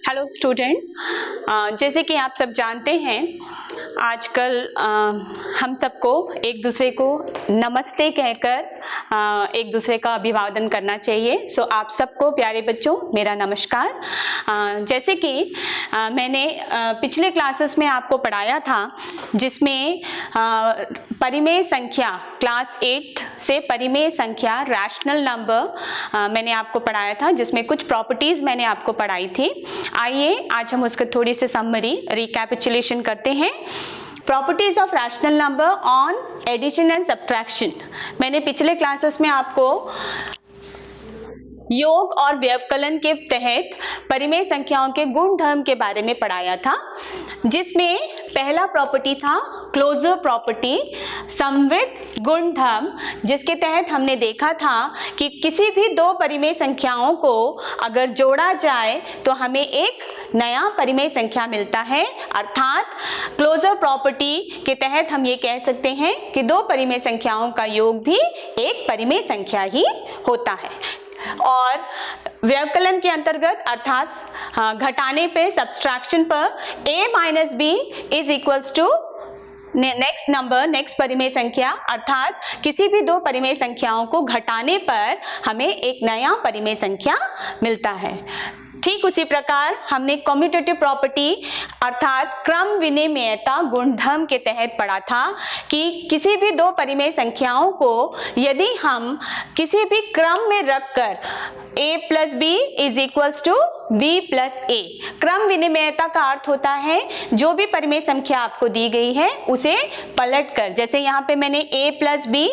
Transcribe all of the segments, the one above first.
Hello student, जैसे कि आप सब जानते हैं आजकल हम सबको एक दूसरे को नमस्ते कहकर एक दूसरे का अभिवादन करना चाहिए। सो आप सबको प्यारे बच्चों मेरा नमस्कार। जैसे कि मैंने पिछले क्लासेस में आपको पढ़ाया था जिसमें परिमेय संख्या क्लास 8 से परिमेय संख्या रैशनल नंबर मैंने आपको पढ़ाया था, जिसमें कुछ प्रॉपर्टीज़ मैंने आपको पढ़ाई थी। आइए आज हम उसका थोड़ी सी समरी रिकैपिचुलेशन करते हैं। Properties of rational number on addition and subtraction. मैंने पिछले क्लासेस में आपको योग और व्यवकलन के तहत परिमेय संख्याओं के गुण धर्म के बारे में पढ़ाया था, जिसमें पहला प्रॉपर्टी था क्लोजर प्रॉपर्टी समवित गुण धर्म, जिसके तहत हमने देखा था कि किसी भी दो परिमेय संख्याओं को अगर जोड़ा जाए तो हमें एक नया परिमेय संख्या मिलता है। अर्थात क्लोजर प्रॉपर्टी के तहत हम ये कह सकते हैं कि दो परिमेय संख्याओं का योग भी एक परिमेय संख्या ही होता है। और व्यवकलन के अंतर्गत अर्थात घटाने पे सब्सट्रैक्शन पर a minus b is equals to next number, next परिमेय संख्या, अर्थात किसी भी दो परिमेय संख्याओं को घटाने पर हमें एक नया परिमेय संख्या मिलता है। ठीक उसी प्रकार हमने कम्यूटेटिव प्रॉपर्टी अर्थात क्रम विनिमेयता गुणधर्म के तहत पढ़ा था कि किसी भी दो परिमेय संख्याओं को यदि हम किसी भी क्रम में रखकर a plus B is equals to B plus A, क्रम विनिमेयता का अर्थ होता है जो भी परिमेय संख्या आपको दी गई है उसे पलटकर, जैसे यहाँ पे मैंने a प्लस बी,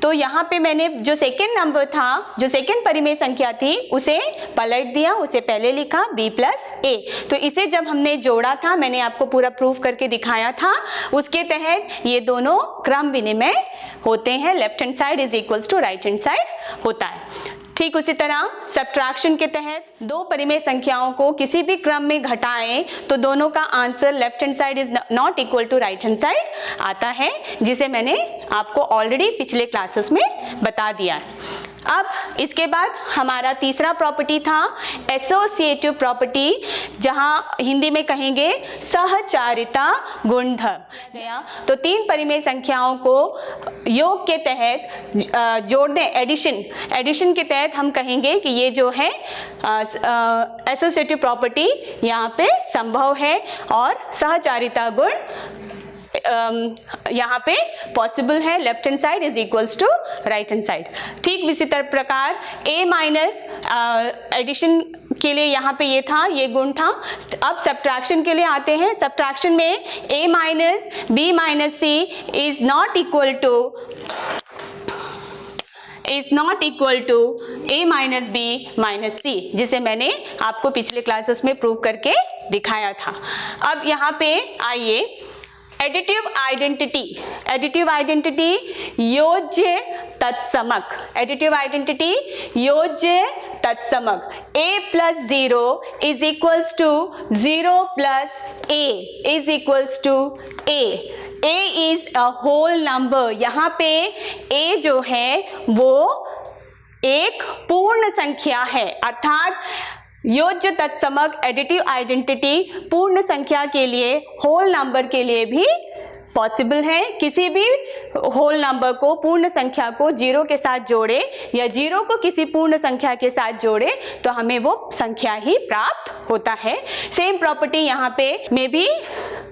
तो यहाँ पे मैंने जो सेकेंड नंबर था, जो सेकेंड परिमेय संख्या थी, उसे पलट दिया, उसे पहले लिखा b प्लस ए। तो इसे जब हमने जोड़ा था, मैंने आपको पूरा प्रूफ करके दिखाया था, उसके तहत ये दोनों क्रम विनिमय होते हैं। Left hand side is equals to right hand side होता है। ठीक उसी तरह सब्ट्रैक्शन के तहत दो परिमेय संख्याओं को किसी भी क्रम में घटाएं तो दोनों का answer left hand side is not equal to right hand side आता है, जिसे मैंने आपको ऑलरेडी पिछले क्लासेस में बता दिया है। अब इसके बाद हमारा तीसरा प्रॉपर्टी था एसोसिएटिव प्रॉपर्टी, जहां हिंदी में कहेंगे सहचारिता गुणधर्म गया। तो तीन परिमेय संख्याओं को योग के तहत जोड़ने, एडिशन के तहत हम कहेंगे कि ये जो है एसोसिएटिव प्रॉपर्टी यहाँ पे संभव है और सहचारिता गुण यहाँ पे पॉसिबल है। Left hand side is equals to right hand side. ठीक इसी प्रकार a माइनस एडिशन के लिए यहाँ पे ये था, ये गुण था। अब सब्ट्रैक्शन के लिए आते हैं। सब्ट्रैक्शन में a minus B minus C is not equal to a minus B minus C, जिसे मैंने आपको पिछले क्लासेस में प्रूव करके दिखाया था। अब यहाँ पे आइए एडिटिव आइडेंटिटी योज्य तत्समक, एडिटिव आइडेंटिटी योज्य तत्समक a plus 0 is equals to 0 plus a is equals to a is a whole number. यहाँ पे a जो है वो एक पूर्ण संख्या है, अर्थात योज्य तत्समक एडिटिव आइडेंटिटी पूर्ण संख्या के लिए, होल नंबर के लिए भी पॉसिबल है। किसी भी होल नंबर को, पूर्ण संख्या को 0 के साथ जोड़े या 0 को किसी पूर्ण संख्या के साथ जोड़े तो हमें वो संख्या ही प्राप्त होता है। सेम प्रॉपर्टी यहाँ पे में भी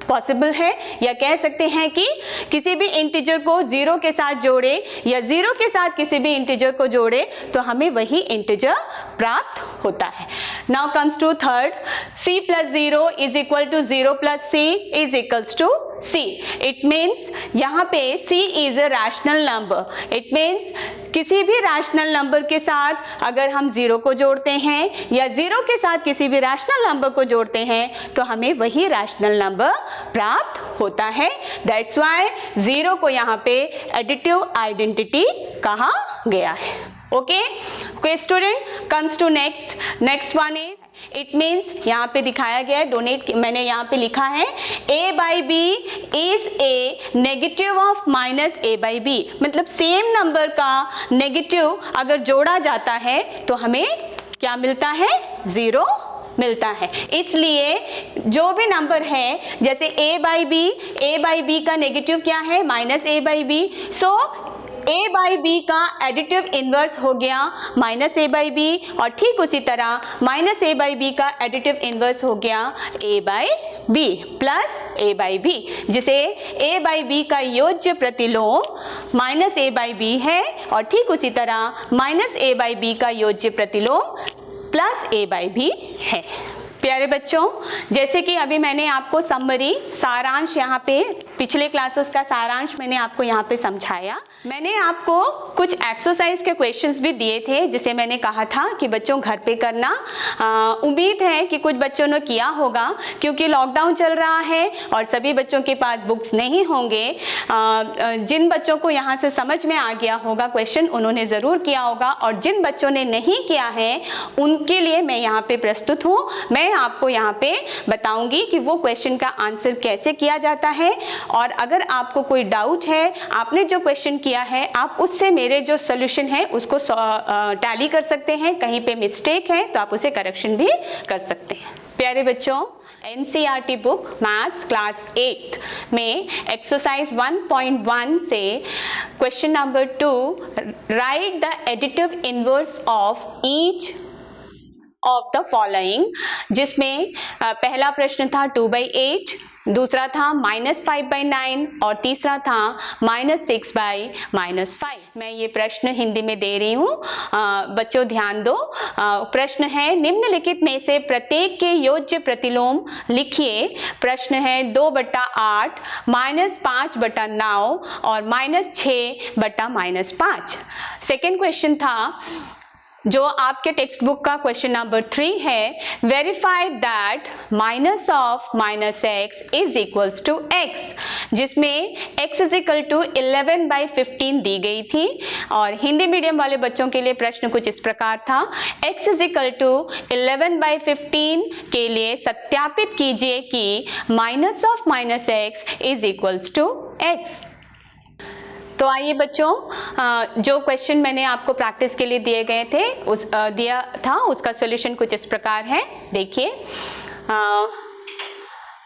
पॉसिबल है, या कह सकते हैं कि किसी भी इंटीजर को 0 के साथ जोड़े या 0 के साथ किसी भी इंटीजर को जोड़े तो हमें वही इंटीजर प्राप्त होता है। Now comes to third, c plus 0 is equal to 0 plus c is equals to c। It means यहाँ पे c is a rational number. It means किसी भी रैशनल नंबर के साथ अगर हम 0 को जोड़ते हैं या 0 के साथ किसी भी रैशनल नंबर को जोड़ते हैं तो हमें वही रैशनल नंबर प्राप्त होता है। दैट्स व्हाई 0 को यहाँ पे एडिटिव आइडेंटिटी कहा गया है। Okay student, comes to next one is it means यहाँ पे दिखाया गया है, डोनेट मैंने यहाँ पे लिखा है a by b is a negative of minus a by b, मतलब सेम नंबर का नेगेटिव अगर जोड़ा जाता है तो हमें क्या मिलता है, 0 मिलता है। इसलिए जो भी नंबर है, जैसे a बाई बी का नेगेटिव क्या है, minus a by b, so a by b का एडिटिव इन्वर्स हो गया माइनस a बाई बी, और ठीक उसी तरह माइनस a बाई बी का एडिटिव इन्वर्स हो गया a by b plus a by b, जिसे a बाई बी का योज्य प्रतिलोम माइनस a बाई बी है, और ठीक उसी तरह माइनस a बाई बी का योज्य प्रतिलोम प्लस a बाई बी है। प्यारे बच्चों, जैसे कि अभी मैंने आपको समरी सारांश, यहाँ पे पिछले क्लासेस का सारांश मैंने आपको यहाँ पे समझाया। मैंने आपको कुछ एक्सरसाइज के क्वेश्चंस भी दिए थे, जिसे मैंने कहा था कि बच्चों घर पे करना। उम्मीद है कि कुछ बच्चों ने किया होगा, क्योंकि लॉकडाउन चल रहा है और सभी बच्चों के पास बुक्स नहीं होंगे। जिन बच्चों को यहाँ से समझ में आ गया होगा क्वेश्चन, उन्होंने ज़रूर किया होगा, और जिन बच्चों ने नहीं किया है उनके लिए मैं यहाँ पे प्रस्तुत हूँ। मैं आपको यहाँ पे बताऊंगी कि वो क्वेश्चन का आंसर कैसे किया जाता है, और अगर आपको कोई डाउट है, आपने जो क्वेश्चन किया है, आप उससे मेरे जो सोल्यूशन है उसको टैली कर सकते हैं। कहीं पे मिस्टेक है तो आप उसे करेक्शन भी कर सकते हैं। प्यारे बच्चों, NCERT बुक मैथ्स क्लास 8 में एक्सरसाइज 1.1 से question number 2, right the additive inverse of each of the following, जिसमें पहला प्रश्न था 2/8, दूसरा था -5/9 और तीसरा था -6/-5। मैं ये प्रश्न हिंदी में दे रही हूँ, बच्चों ध्यान दो। प्रश्न है, निम्नलिखित में से प्रत्येक के योज्य प्रतिलोम लिखिए। प्रश्न है 2/8, -5/9 और -6/-5। सेकेंड क्वेश्चन था, जो आपके टेक्स्ट बुक का क्वेश्चन नंबर 3 है, verify that minus of minus x is equals to x, जिसमें x इज इक्वल टू 11/15 दी गई थी। और हिंदी मीडियम वाले बच्चों के लिए प्रश्न कुछ इस प्रकार था, x इज इक्वल टू 11/15 के लिए सत्यापित कीजिए कि minus of minus x is equals to x. तो आइए बच्चों, जो क्वेश्चन मैंने आपको प्रैक्टिस के लिए दिए गए थे, दिया था, उसका सॉल्यूशन कुछ इस प्रकार है। देखिए,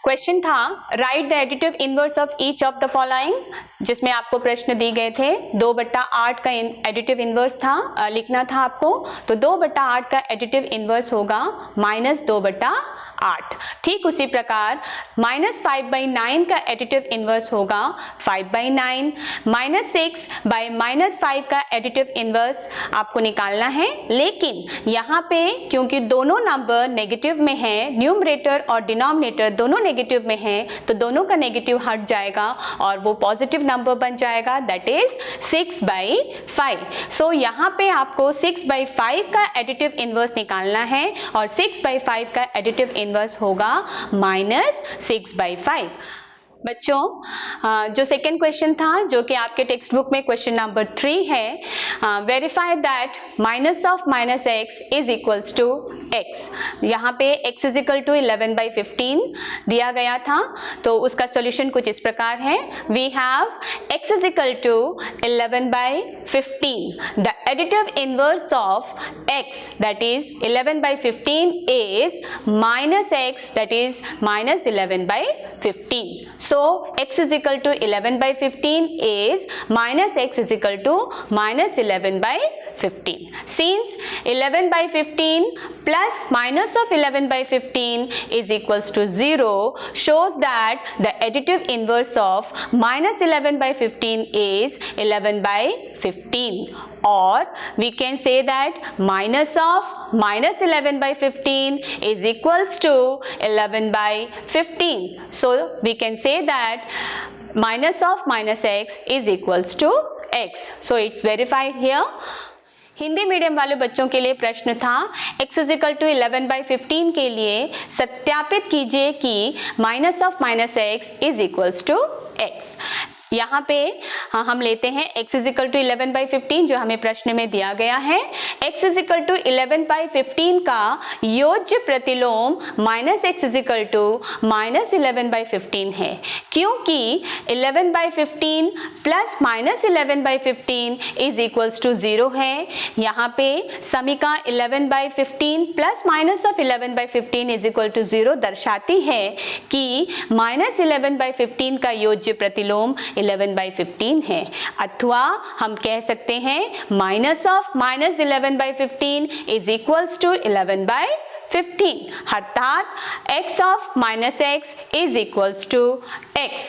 क्वेश्चन था, right the additive inverse of each of the following, जिसमें आपको प्रश्न दिए गए थे। 2/8 का एडिटिव इनवर्स था, लिखना था आपको। तो 2/8 का एडिटिव इनवर्स होगा -2/8। ठीक उसी प्रकार -5/9 का एडिटिव इनवर्स होगा 5/9। -6/-5 का एडिटिव इनवर्स आपको निकालना है, लेकिन यहाँ पे क्योंकि दोनों नंबर नेगेटिव में है, न्यूमरेटर और डिनोमिनेटर दोनों नेगेटिव में है, तो दोनों का नेगेटिव हट जाएगा और वो पॉजिटिव नंबर बन जाएगा, दैट इज 6/5। सो यहाँ पे आपको 6/5 का एडिटिव इनवर्स निकालना है, और 6/5 का एडिटिव इनवर्स होगा -6/5। बच्चों, जो सेकेंड क्वेश्चन था, जो कि आपके टेक्स्ट बुक में क्वेश्चन नंबर 3 है, verify that minus of minus x is equals to x. यहाँ पे x इज इक्वल टू 11/15 दिया गया था, तो उसका सॉल्यूशन कुछ इस प्रकार है। We have x is equal to 11/15। The additive inverse of x, that is 11/15 is -x, that is -11/15। So x is equal to 11/15 is -x is equal to -11/15. Since 11/15 plus minus of 11/15 is equals to 0, shows that the additive inverse of -11/15 is 11/15. Or we can say that minus of -11/15 is equals to 11/15. So we can say that minus of minus x is equals to x. So it's verified here. Hindi medium वाले बच्चों के लिए प्रश्न था, x is equal to 11/15 के लिए सत्यापित कीजिए कि minus of minus x is equals to x. यहाँ पे हम लेते हैं x इज इक्वल टू 11/15 जो हमें प्रश्न में दिया गया है। x इज इक्वल टू 11/15 का योज्य प्रतिलोम minus x is equal to minus 11/15 है, क्योंकि 11/15 plus minus 11/15 is equals to 0 है। यहाँ पे समीकरण 11/15 plus minus of 11/15 is equal to 0 दर्शाती है कि माइनस 11/15 का योज्य प्रतिलोम 11/15 है, अथवा हम कह सकते हैं minus of minus 11/15 is equals to 11/15, अर्थात x of minus x is equals to x।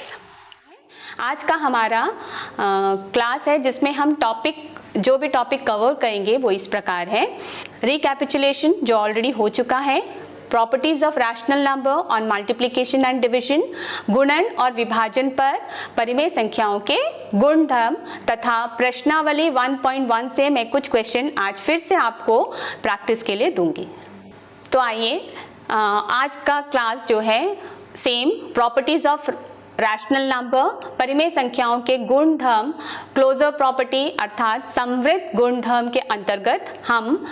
आज का हमारा क्लास है जिसमें हम जो भी टॉपिक कवर करेंगे वो इस प्रकार है। रिकैपिचुलेशन जो ऑलरेडी हो चुका है, properties of rational number on multiplication and division, गुणन और विभाजन पर परिमेय संख्याओं के गुणधर्म, तथा प्रश्नावली 1.1 से मैं कुछ क्वेश्चन आज फिर से आपको प्रैक्टिस के लिए दूंगी। तो आइए आज का क्लास जो है same properties of rational number, परिमेय संख्याओं के गुणधर्म, क्लोजर प्रॉपर्टी अर्थात समवृत्त गुणधर्म के अंतर्गत हम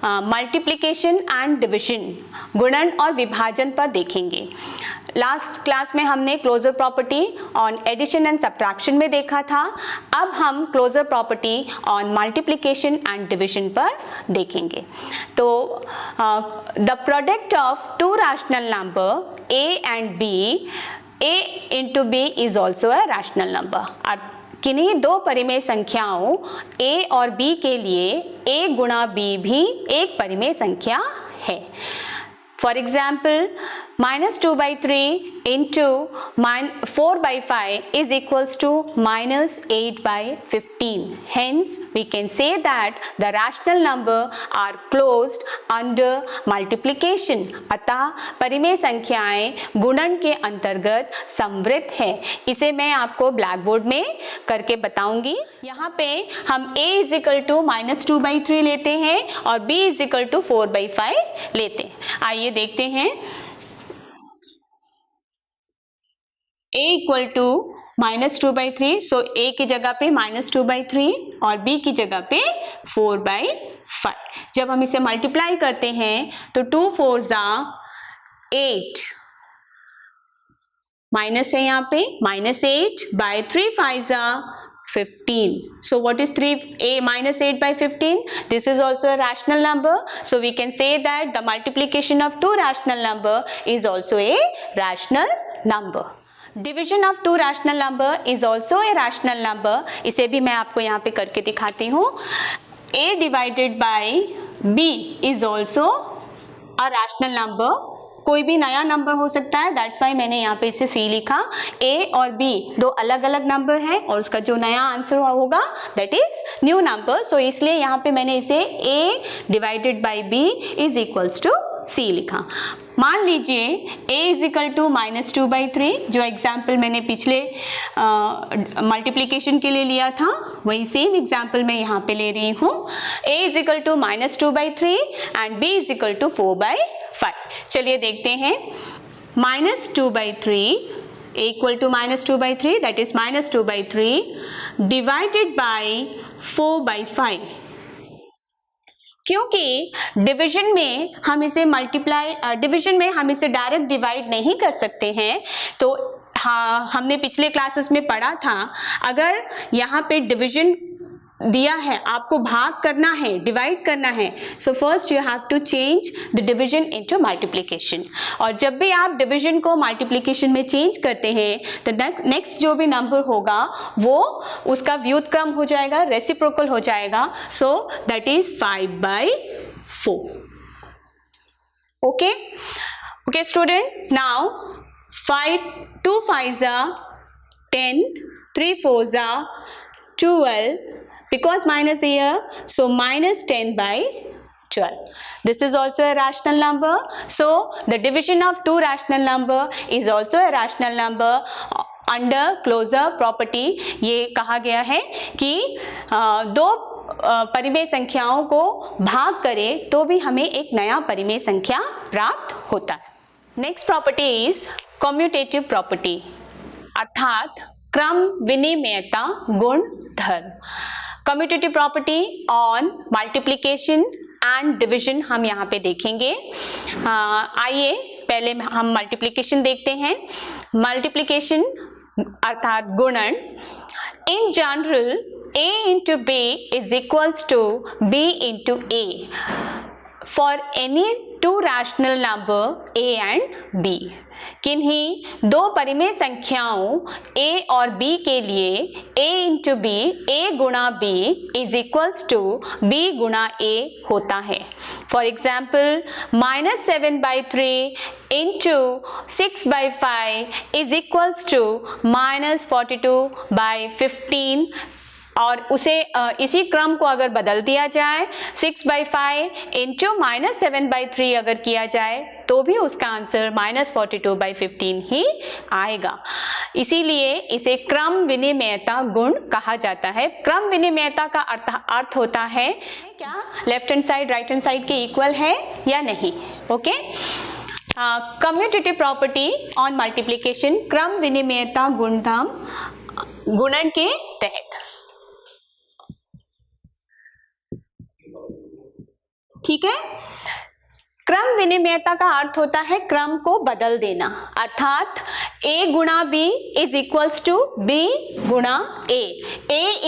मल्टीप्लिकेशन एंड डिवीजन, गुणन और विभाजन पर देखेंगे। लास्ट क्लास में हमने closure property on addition and subtraction में देखा था, अब हम closure property on multiplication and division पर देखेंगे। तो the product of two rational number a and b, a into b is also a rational number. किन्हीं दो परिमेय संख्याओं a और b के लिए a गुणा b भी एक परिमेय संख्या है। For example -2/3 into 4/5 is equals to -8/15. Hence, we can say that the rational number are closed under multiplication. अतः परिमेय संख्याएं गुणन के अंतर्गत समवृत्त है। इसे मैं आपको ब्लैक बोर्ड में करके बताऊंगी। यहाँ पे हम a इज इक्वल टू -2/3 लेते हैं और b इज इक्वल टू 4/5 लेते हैं। आइए देखते हैं। a equal to -2/3, so a की जगह पे -2/3 और b की जगह पे 4/5। जब हम इसे मल्टीप्लाई करते हैं तो 2 4 8, माइनस है यहाँ पे -8/3 5 15. So what is 3a minus 8/15? This is also a rational number. So we can say that the multiplication of two rational number is also a rational number. Division of two rational number is also a rational number. इसे भी मैं आपको यहाँ पे करके दिखाती हूँ। a divided by b is also a rational number. कोई भी नया नंबर हो सकता है, दैट्स वाई मैंने यहाँ पे इसे c लिखा। a और b दो अलग अलग नंबर हैं और उसका जो नया आंसर होगा that is new number. So इसलिए यहाँ पे मैंने इसे a divided by b is equals to c लिखा। मान लीजिए a इज इक्वल टू -2/3, जो एग्जाम्पल मैंने पिछले मल्टीप्लिकेशन के लिए लिया था वही सेम एग्जाम्पल मैं यहाँ पे ले रही हूँ। a is equal to -2/3 and b is equal to 4/5। चलिए देखते हैं। -2/3 a equal to -2/3 that is -2/3 divided by 4/5। क्योंकि डिवीजन में हम इसे डिवीजन में हम इसे डायरेक्ट डिवाइड नहीं कर सकते हैं, तो हाँ हमने पिछले क्लासेस में पढ़ा था, अगर यहाँ पे डिवीजन दिया है, आपको भाग करना है, डिवाइड करना है, so first you have to change the division into multiplication. और जब भी आप डिवीजन को मल्टीप्लिकेशन में चेंज करते हैं तो नेक्स्ट जो भी नंबर होगा वो उसका व्युत्क्रम हो जाएगा, रेसिप्रोकल हो जाएगा। So that is 5/4। Okay student, now 2 5 10, 3 4 12, because minus here, so -10/12. This is also a rational number. So the division of two rational number is also a rational number under closure property. ये कहा गया है कि दो परिमेय संख्याओं को भाग करें तो भी हमें एक नया परिमेय संख्या प्राप्त होता है। Next property is commutative property, अर्थात क्रम विनिमयता गुण धर्म। Commutative property on multiplication and division हम यहाँ पे देखेंगे। आइए पहले हम मल्टीप्लिकेशन देखते हैं। मल्टीप्लिकेशन अर्थात गुणन। In general a into b is equals to b into a for any two rational number a and b। किन्हीं दो परिमेय संख्याओं a और b के लिए a into b, a गुणा b is equals to b गुणा a होता है। For example -7/3 into 6/5 is equals to -42/15 और उसे इसी क्रम को अगर बदल दिया जाए 6/5 इंटू -7/3 अगर किया जाए तो भी उसका आंसर -42/15 ही आएगा। इसीलिए इसे क्रम विनिमयता गुण कहा जाता है। क्रम विनिमयता का अर्थ होता है क्या left hand side right hand side के इक्वल है या नहीं। Okay. Commutative property on multiplication, क्रम विनिमयता गुणधर्म गुणन के तहत। ठीक है। क्रम विनिमयता का अर्थ होता है क्रम को बदल देना, अर्थात a गुणा b is equals to b गुणा a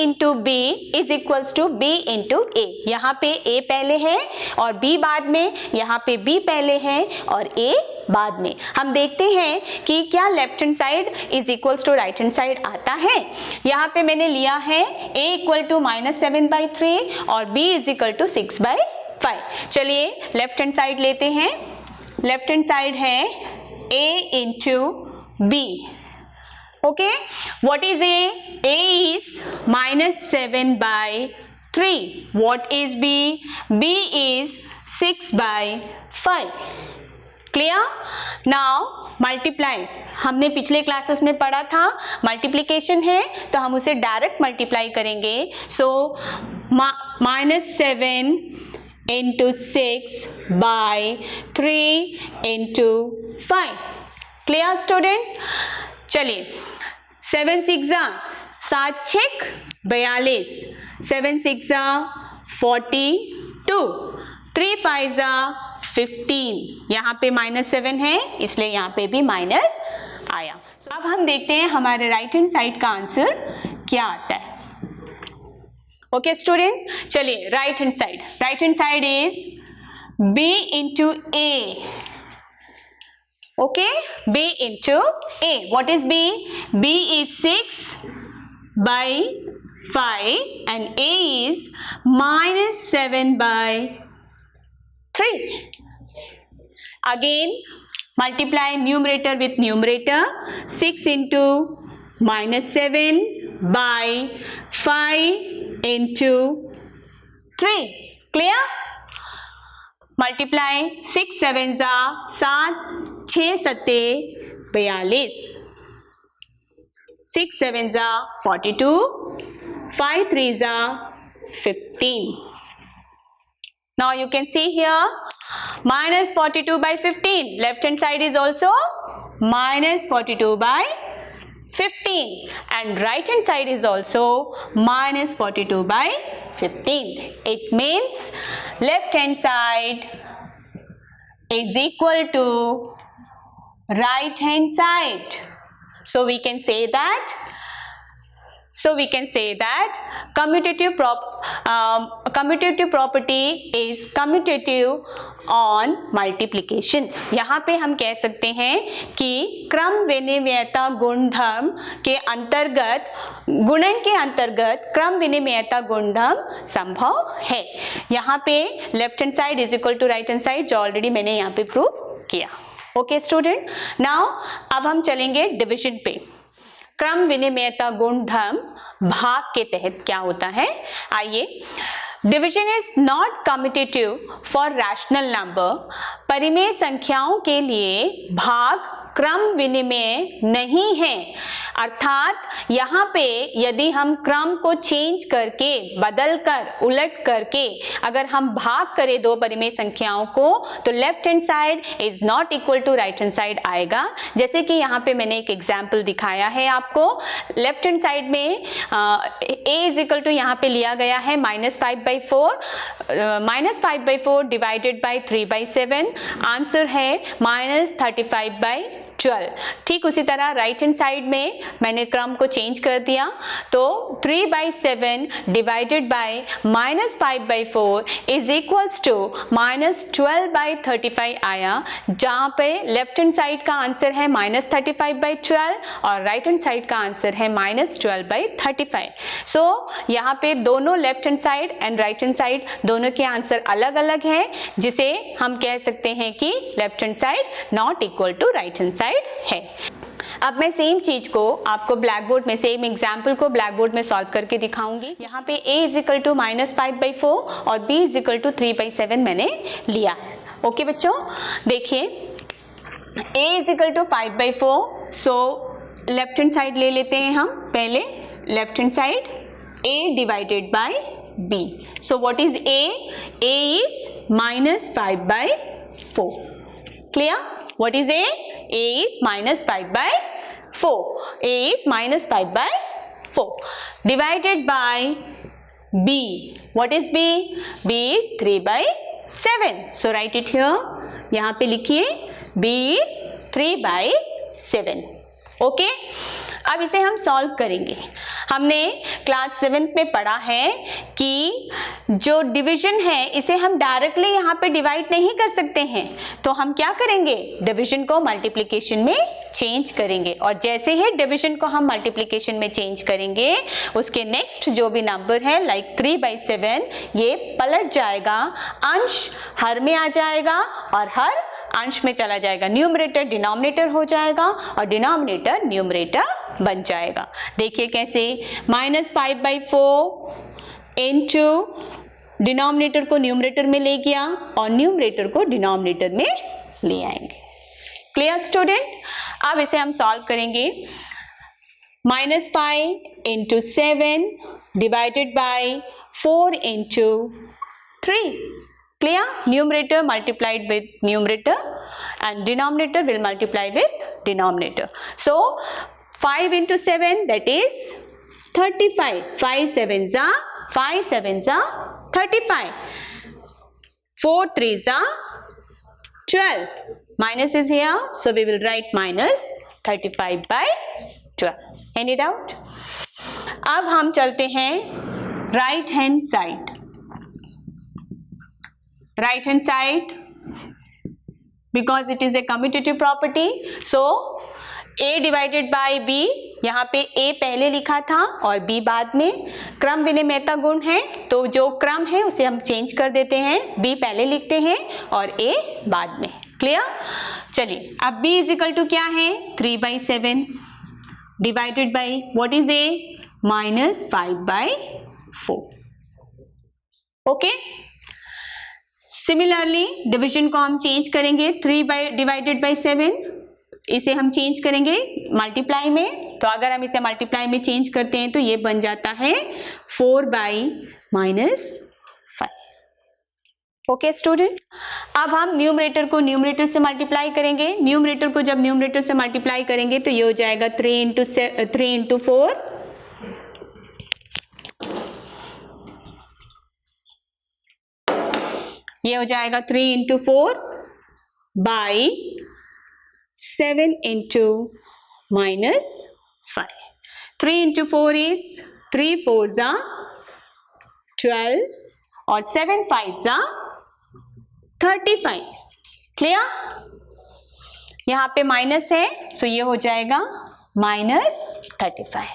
into b is equals to b into a। यहाँ पे a पहले है और b बाद में, यहाँ पे b पहले है और a बाद में। हम देखते हैं कि क्या left hand side is equals to right hand side आता है। यहाँ पे मैंने लिया है a इक्वल टू -7/3 और b इज इक्वल टू 6/5। चलिए लेफ्ट हैंड साइड लेते हैं। लेफ्ट हैंड साइड है a into b। Okay, what is a? a is -7/3। What is b? b is 6/5। Clear? Now multiply, हमने पिछले क्लासेस में पढ़ा था मल्टीप्लिकेशन है तो हम उसे डायरेक्ट मल्टीप्लाई करेंगे। सो -7 into 6/3 into 5। Clear student? चलिए 7 6 7 6 42, 7 6 42, 3 5 15। यहाँ पे -7 है इसलिए यहाँ पे भी माइनस आया। अब हम देखते हैं हमारे राइट हैंड साइड का आंसर क्या आता है। ओके स्टूडेंट, चलिए right hand side. Right hand side is b into a। Okay, b into a। What is b? b is 6/5 and a is -7/3। Again multiply numerator with numerator। 6 into -7/5 into 3। Clear? Multiply 6 7 7, 6 7 42, 6 7 42, 5 3 15। Now you can see here -42/15. Left hand side is also -42/15 and right hand side is also -42/15. It means left hand side is equal to right hand side. So we can say that commutative property is commutative on multiplication। यहाँ पे हम कह सकते हैं कि क्रम विनिमयता गुणधर्म के अंतर्गत, गुणन के अंतर्गत क्रम विनिमयता गुणधर्म संभव है। यहाँ पे left hand side is equal to right hand side जो ऑलरेडी मैंने यहाँ पे प्रूव किया। ओके स्टूडेंट, नाउ अब हम चलेंगे डिविजन पे। क्रम विनिमयता गुणधर्म भाग के तहत क्या होता है, आइए। Division is not commutative for rational number. परिमेय संख्याओं के लिए भाग क्रम विनिमय नहीं है। अर्थात यहाँ पे यदि हम क्रम को चेंज करके, बदल कर, उलट करके अगर हम भाग करें दो परिमेय संख्याओं को, तो left hand side is not equal to right hand side आएगा। जैसे कि यहाँ पे मैंने एक एग्जाम्पल दिखाया है आपको। लेफ्ट हैंड साइड में a इज इक्वल टू यहाँ पे लिया गया है -5/4, -5/4 डिवाइडेड बाई 3/7, आंसर है -35/12। ठीक उसी तरह राइट हैंड साइड में मैंने क्रम को चेंज कर दिया, तो 3/7 divided by -5/4 is equals to -12/35 आया, जहां पे लेफ्ट हैंड साइड का आंसर है -35/12 और राइट हैंड साइड का आंसर है -12/35। सो यहाँ पे दोनों left hand side and right hand side दोनों के आंसर अलग अलग हैं, जिसे हम कह सकते हैं कि left hand side not equal to right hand side है। अब मैं सेम चीज को आपको ब्लैक बोर्ड में, सेम एग्जाम्पल को ब्लैक बोर्ड में सॉल्व करके दिखाऊंगी। यहाँ पे a इज इक्वल टू -5/4 और b इज इक्वल टू 3/7 मैंने लिया है। ओके बच्चों, देखिए a is equal to 5/4, so left hand side ले लेते हैं हम पहले। Left hand side a divided by b, so what is a is -5/4। Clear? What is A? A is -5/4. A is -5/4 divided by B. What is B? B is 3/7. So write it here. यहाँ पे लिखिए B is 3/7. Okay? अब इसे हम solve करेंगे। हमने class 7 में पढ़ा है कि जो डिवीजन है इसे हम डायरेक्टली यहाँ पे डिवाइड नहीं कर सकते हैं, तो हम क्या करेंगे, डिवीजन को मल्टीप्लिकेशन में चेंज करेंगे। और जैसे ही डिवीजन को हम मल्टीप्लिकेशन में चेंज करेंगे, उसके नेक्स्ट जो भी नंबर है लाइक 3/7, ये पलट जाएगा, अंश हर में आ जाएगा और हर अंश में चला जाएगा, न्यूमरेटर डिनोमिनेटर हो जाएगा और डिनोमिनेटर न्यूमरेटर बन जाएगा। देखिए कैसे, -5/4 इनटू डिनोमिनेटर को न्यूमरेटर में ले गया और न्यूमरेटर को डिनोमिनेटर में ले आएंगे। Clear student? अब इसे हम सॉल्व करेंगे। -5 into 7 divided by 4 into 3। Clear? Numerator multiplied with numerator and denominator will multiply with denominator. So 5 into 7, that is 35. 5 sevens are 35. 4 3s are 12. Minus is here, so we will write -35/12. Any doubt? अब हम चलते हैं right hand side. Right hand side, because it is a commutative property, so a divided by b, यहाँ पे a पहले लिखा था और b बाद में। क्रम विनिमयता गुण है, तो जो क्रम है उसे हम चेंज कर देते हैं, b पहले लिखते हैं और a बाद में। क्लियर? चलिए, अब b इज इक्वल टू क्या है, 3/7 divided by what is a, -5/4। Okay, similarly division को हम चेंज करेंगे, 3 डिवाइडेड बाई 7, इसे हम चेंज करेंगे मल्टीप्लाई में। तो अगर हम इसे मल्टीप्लाई में चेंज करते हैं तो ये बन जाता है 4/-5। ओके स्टूडेंट, अब हम न्यूमरेटर को न्यूमरेटर से मल्टीप्लाई करेंगे। न्यूमरेटर को जब न्यूमरेटर से मल्टीप्लाई करेंगे तो ये हो जाएगा 3 इंटू 4, ये हो जाएगा 3 into 4 by 7 into -5। 3 into 4 is 3 4s are 12 और 7 5s are 35। क्लियर? यहाँ पे माइनस है, सो ये हो जाएगा -35।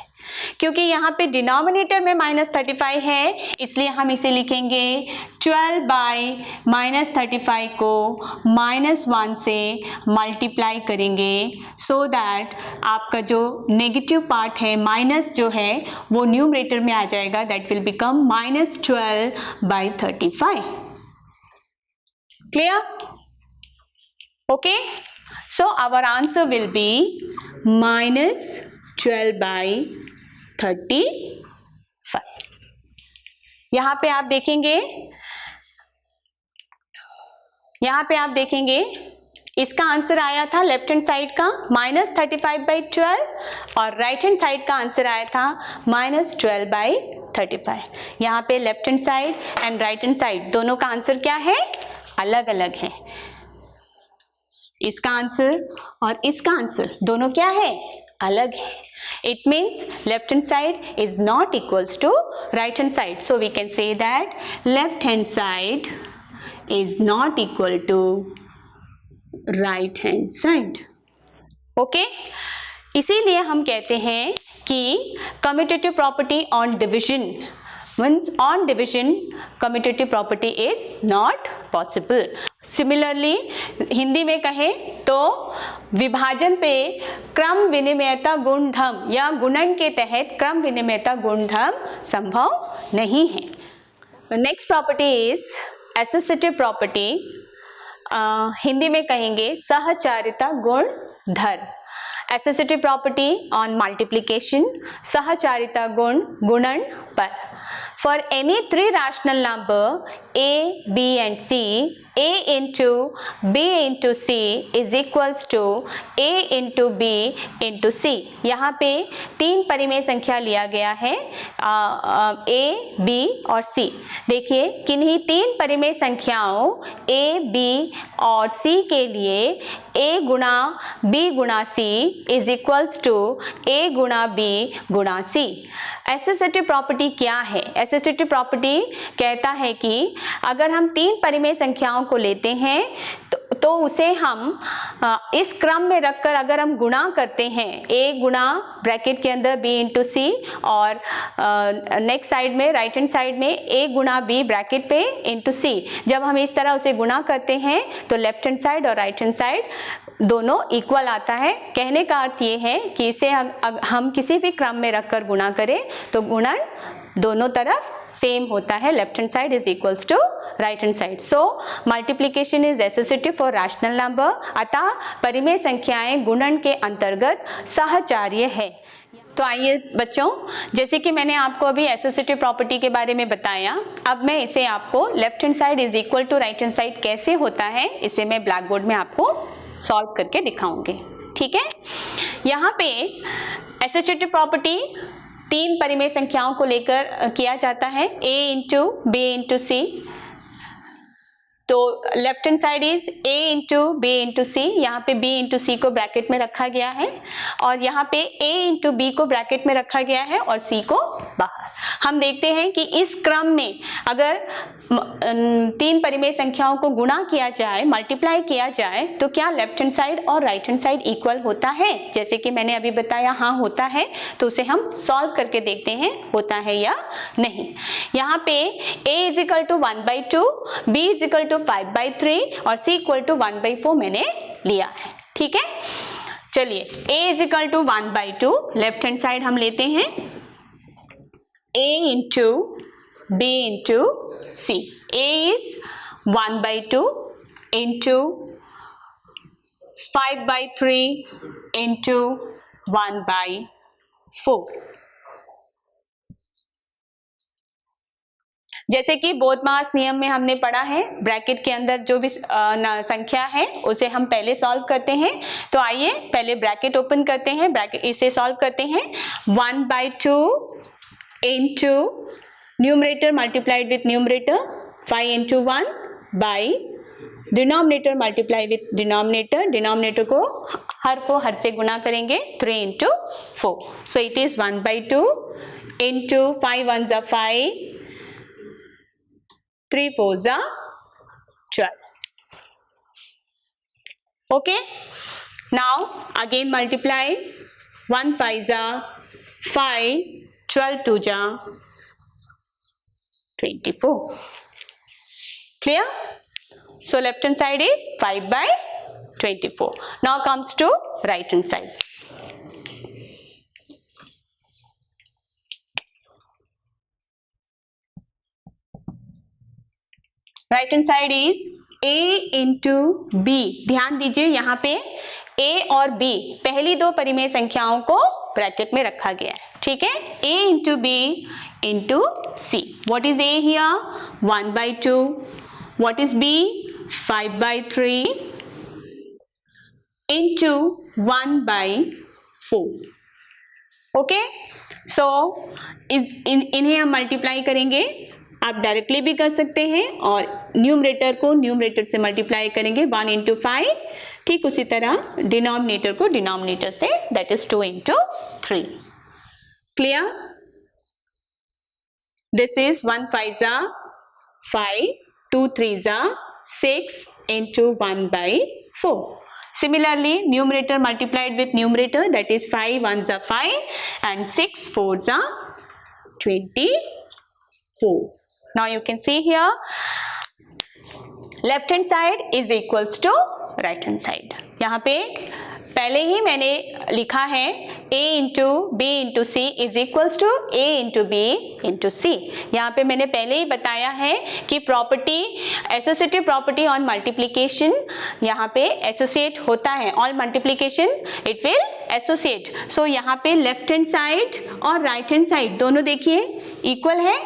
क्योंकि यहाँ पे डिनोमिनेटर में -35 है, इसलिए हम इसे लिखेंगे 12/-35 को -1 से मल्टीप्लाई करेंगे, सो दैट आपका जो नेगेटिव पार्ट है, माइनस जो है वो न्यूमरेटर में आ जाएगा, that will become -12/35। Clear? Okay, So our answer will be minus 12 by 35. यहाँ पे आप देखेंगे इसका आंसर आया था लेफ्ट हैंड साइड का -35/12 और राइट हैंड साइड का आंसर आया था -12/35. यहाँ पे left hand side and right hand side दोनों का आंसर क्या है, अलग अलग है. इसका आंसर और इसका आंसर दोनों क्या है, अलग है. It means left hand side is not equals to right hand side. So we can say that left hand side is not equal to right hand side. Okay? इसीलिए हम कहते हैं कि commutative property on division means on division commutative property is not possible. Similarly Hindi में कहें तो विभाजन पे क्रम विनिमयता गुणधर्म या गुणन के तहत क्रम विनिमयता गुणधर्म संभव नहीं है. Next property is associative property. Hindi में कहेंगे सहचारिता गुणधर्म. एसोसिएटिव प्रॉपर्टी ऑन मल्टीप्लिकेशन, सहचारिता गुण गुणन पर. For any three rational number a, b and c, a into b into c is equals to a into b into c. यहाँ पे तीन परिमेय संख्या लिया गया है a, b और c. देखिए किन्हीं तीन परिमेय संख्याओं a, b और c के लिए a गुणा b गुणा c is equals to a गुणा b गुणा c. एसोसिएटिव प्रॉपर्टी क्या है? एसोसिएटिव प्रॉपर्टी कहता है कि अगर हम तीन परिमेय संख्याओं को लेते हैं तो उसे हम इस क्रम में रखकर अगर हम गुणा करते हैं, a गुणा ब्रैकेट के अंदर b इंटू सी और नेक्स्ट साइड में राइट हैंड साइड में a गुणा b ब्रैकेट पे इंटू सी, जब हम इस तरह उसे गुणा करते हैं तो लेफ्ट हैंड साइड और राइट हैंड साइड दोनों इक्वल आता है. कहने का अर्थ ये है कि इसे हम किसी भी क्रम में रखकर गुणा करें तो गुणन दोनों तरफ सेम होता है. Left hand side is equals to right hand side. So multiplication is associative for rational number. अतः परिमेय संख्याएं गुणन के अंतर्गत सहचार्य है. तो आइए बच्चों, जैसे कि मैंने आपको अभी एसोसिएटिव प्रॉपर्टी के बारे में बताया, अब मैं इसे आपको left hand side is equal to right hand side कैसे होता है इसे मैं ब्लैक बोर्ड में आपको सॉल्व करके दिखाऊंगी. ठीक है? यहाँ पे एसोसिएटिव प्रॉपर्टी तीन परिमेय संख्याओं को लेकर किया जाता है, a into B into C. तो left hand side is a into B into C. यहाँ पे b इंटू सी को ब्रैकेट में रखा गया है और यहाँ पे a इंटू बी को ब्रैकेट में रखा गया है और c को बाहर. हम देखते हैं कि इस क्रम में अगर तीन परिमेय संख्याओं को गुणा किया जाए, मल्टीप्लाई किया जाए, तो क्या लेफ्ट हैंड साइड और राइट हैंड साइड इक्वल होता है? जैसे कि मैंने अभी बताया हाँ होता है. तो उसे हम सॉल्व करके देखते हैं होता है या नहीं. यहाँ पे a is equal to 1/2, b is equal to 5/3 और c इक्वल टू 1/4 मैंने लिया है. ठीक है? चलिए a is equal to 1/2 left hand side हम लेते हैं a into b into c. a is 1/2 into 5/3 into 1/4. जैसे कि बोधमास नियम में हमने पढ़ा है, ब्रैकेट के अंदर जो भी संख्या है उसे हम पहले सॉल्व करते हैं. तो आइए पहले ब्रैकेट ओपन करते हैं, ब्रैकेट इसे सॉल्व करते हैं. 1/2 into numerator multiplied with numerator 5 into 1 by denominator multiply with denominator. denominator को हर से गुणा करेंगे 3 into 4. So it is 1/2 into 5 1s are 5, 3 4s are 12. Okay. Now again multiply. 1 5s are 5, 12 2s are 24. Clear? So left hand side is 5/24. Now comes to right hand side. Right hand side is a into b. ध्यान दीजिए यहाँ पे a और b पहली दो परिमेय संख्याओं को ब्रैकेट में रखा गया है, ठीक है। a into b into c. What is a here? 1/2. What is b? 5/3 into 1/4. Okay, सो इन्हें हम मल्टीप्लाई करेंगे। आप डायरेक्टली भी कर सकते हैं और न्यूमरेटर को न्यूमरेटर से मल्टीप्लाई करेंगे 1 into 5। ठीक उसी तरह डिनोमिनेटर को डिनोमिनेटर से, that is 2 into 3। Clear? This is 1 5 5, 2 3 6 into 1/4। Similarly, numerator multiplied with numerator, that is 5 1s are 5 and 6 4s are 24. Now you can see here, left hand side is equals to right hand side. यहाँ पे पहले ही मैंने लिखा है a into B into C is equals to a into B into C. यहाँ पे मैंने पहले ही बताया है कि property, associative property on multiplication यहाँ पे एसोसिएट होता है। On multiplication it will associate. So यहाँ पे लेफ्ट हैंड साइड और राइट हैंड साइड दोनों देखिए इक्वल है।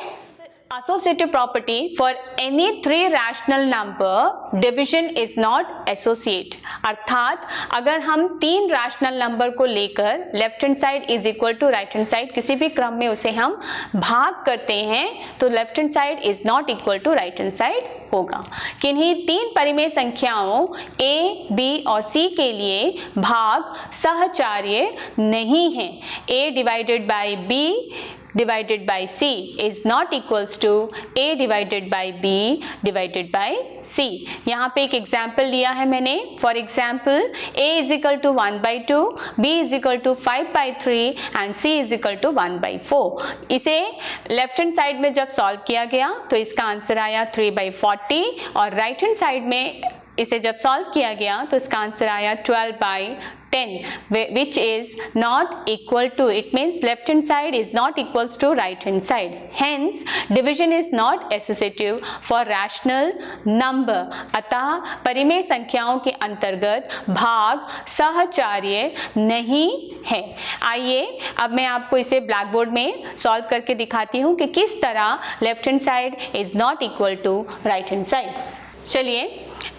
Associative property for any three rational number division is not associate। अर्थात अगर हम तीन रैशनल नंबर को लेकर left hand side is equal to right hand side किसी भी क्रम में उसे हम भाग करते हैं तो left hand side is not equal to right hand side होगा। किन्हीं तीन परिमेय संख्याओं a, b और c के लिए भाग सहचार्य नहीं है। a divided by b divided by c is not equals to a divided by b divided by c। यहाँ पे एक एग्जाम्पल लिया है मैंने। For example a is equal to 1/2, b is equal to 5/3 and c is equal to 1/4। इसे left hand side में जब solve किया गया तो इसका आंसर आया 3/40 और राइट हैंड साइड में इसे जब सॉल्व किया गया तो इसका आंसर आया 12/10 which is not equal to, it means left hand side is not equals to right hand side, hence division is not associative for rational number। अतः परिमेय संख्याओं के अंतर्गत भाग सहचार्य नहीं है। आइए अब मैं आपको इसे ब्लैक बोर्ड में सॉल्व करके दिखाती हूँ कि किस तरह left hand side is not equal to right hand side. चलिए,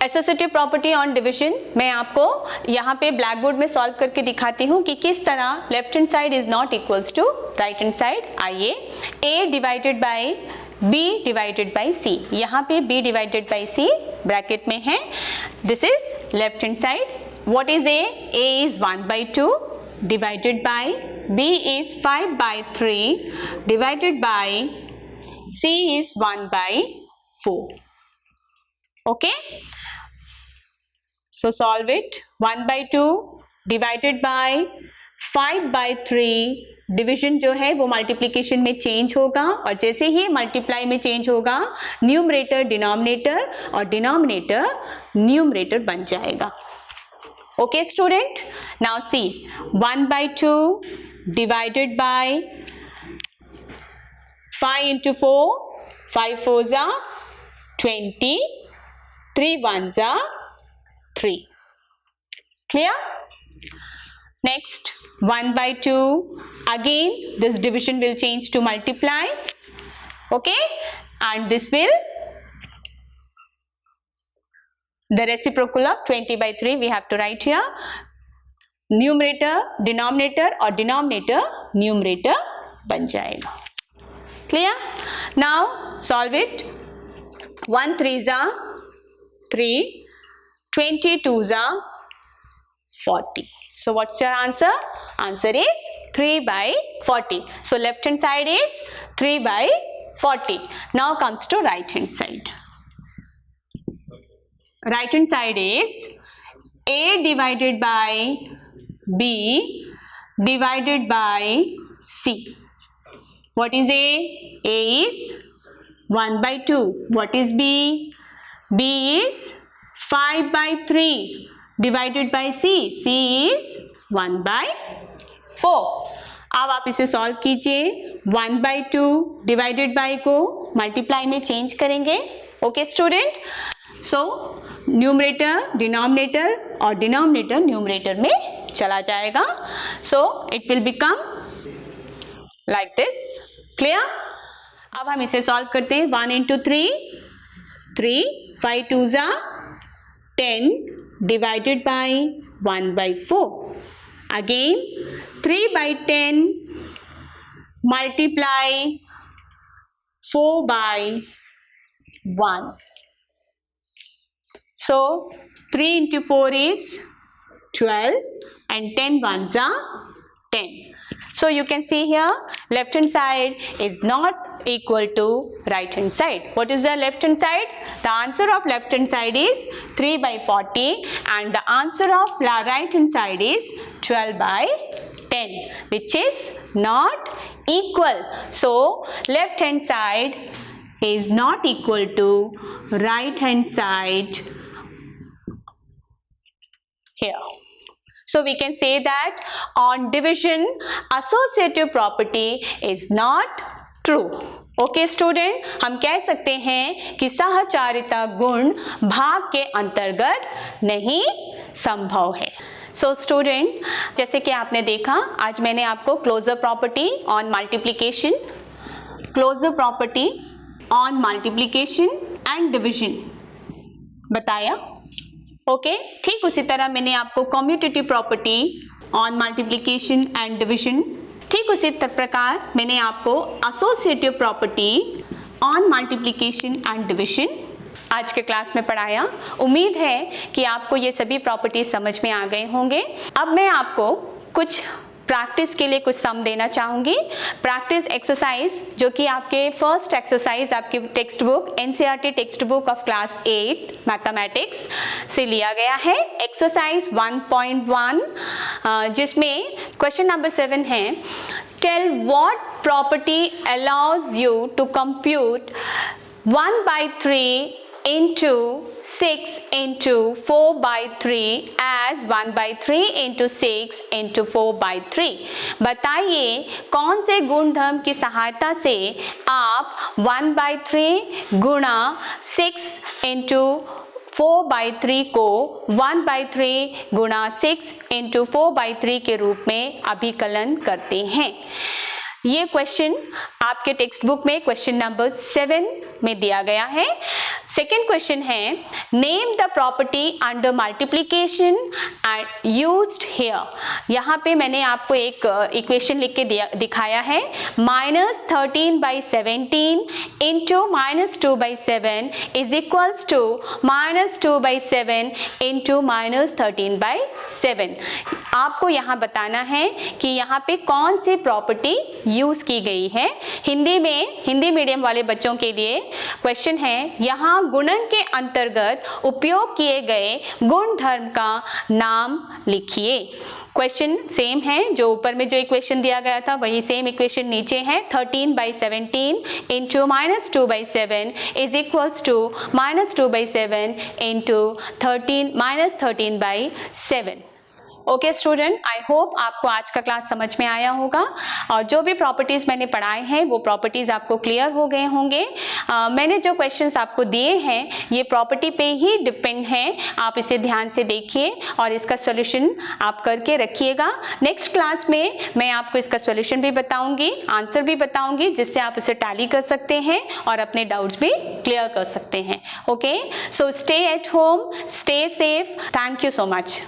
एसोसिएटिव प्रॉपर्टी ऑन डिवीजन मैं आपको यहाँ पे ब्लैक बोर्ड में सॉल्व करके दिखाती हूँ कि किस तरह left hand side is not equals to right hand side. आइए, a divided by b divided by c, यहाँ पे b divided by c bracket में है। This is left hand side. What is a? a is 1/2 divided by b is 5/3 divided by c is 1/4। Okay, so solve it। 1/2 divided by 5/3, division जो है वो multiplication में change होगा और जैसे ही multiply में चेंज होगा न्यूमरेटर डिनोमिनेटर और डिनोमिनेटर न्यूमरेटर बन जाएगा। Okay student, now see 1/2 divided by 5 into 4, 5 4s are 20, 3 1s are 3। Clear? Next, 1/2, again this division will change to multiply, okay, and this will, the reciprocal of 20/3 we have to write here, numerator denominator और denominator numerator बन जाएगा। Clear? Now solve it। 1 3s are 3, 20 2s are 40। So what's your answer? Answer is 3/40। So left hand side is 3/40। Now comes to right hand side। Right hand side is a divided by b divided by c। What is a? A is 1/2। What is b? b is 5/3 divided by c। c is 1/4। अब आप इसे solve कीजिए। 1/2 divided by को multiply में change करेंगे। Okay student, so numerator denominator और denominator numerator में चला जाएगा. So it will become like this. Clear? अब हम इसे सॉल्व करते हैं. 1 into 3, 3, 5 2s are 10 divided by 1 by 4. Again 3 by 10 multiply 4 by 1. So 3 into 4 is 12 and 10 ones are 10. So you can see here left hand side is not equal to right hand side. What is the left hand side? The answer of left hand side is 3 by 40 and the answer of right hand side is 12 by 10, which is not equal. So left hand side is not equal to right hand side here. So we can say that on division associative property is not true. Okay student, हम कह सकते हैं कि सहचारिता गुण भाग के अंतर्गत नहीं संभव है. सो स्टूडेंट, जैसे कि आपने देखा, आज मैंने आपको closure property on multiplication, closure property on multiplication and division बताया. ओके, ठीक उसी तरह मैंने आपको commutative property on multiplication and division, ठीक उसी प्रकार मैंने आपको associative property on multiplication and division आज के क्लास में पढ़ाया. उम्मीद है कि आपको ये सभी प्रॉपर्टीज समझ में आ गए होंगे. अब मैं आपको कुछ प्रैक्टिस के लिए कुछ सम देना चाहूँगी. प्रैक्टिस एक्सरसाइज जो कि आपके फर्स्ट एक्सरसाइज आपकी text book NCERT text book of class 8 mathematics से लिया गया है. एक्सरसाइज 1.1 जिसमें क्वेश्चन नंबर 7 है. Tell what property allows you to compute 1/3 into 6 into 4/3 as 1/3 into 6 into 4/3. बताइए कौन से गुणधर्म की सहायता से आप 1/3 गुणा 6 into 4/3 को 1/3 गुणा 6 into 4/3 के रूप में अभिकलन करते हैं. ये क्वेश्चन आपके टेक्स्ट बुक में क्वेश्चन नंबर 7 में दिया गया है. सेकेंड क्वेश्चन है, name the property under multiplication and used here. यहाँ पे मैंने आपको एक इक्वेशन लिख के दिखाया है. -13/17 into -2/7 is equals to -2/7 into -13/7. आपको यहाँ बताना है कि यहाँ पे कौन सी प्रॉपर्टी यूज की गई है. हिंदी मीडियम वाले बच्चों के लिए क्वेश्चन है, यहाँ गुणन के अंतर्गत उपयोग किए गए गुणधर्म का नाम लिखिए. क्वेश्चन सेम है, जो ऊपर में जो इक्वेशन दिया गया था वही सेम इक्वेशन नीचे है. 13/17 into -2/7 is equals to -2/7 into -13/7. Okay student, I hope आपको आज का क्लास समझ में आया होगा और जो भी प्रॉपर्टीज़ मैंने पढ़ाए हैं वो प्रॉपर्टीज़ आपको क्लियर हो गए होंगे. मैंने जो क्वेश्चंस आपको दिए हैं ये प्रॉपर्टी पे ही डिपेंड है. आप इसे ध्यान से देखिए और इसका सॉल्यूशन आप करके रखिएगा. नेक्स्ट क्लास में मैं आपको इसका सॉल्यूशन भी बताऊंगी, आंसर भी बताऊंगी, जिससे आप उसे टैली कर सकते हैं और अपने डाउट्स भी क्लियर कर सकते हैं. Okay, so stay at home, stay safe. Thank you so much.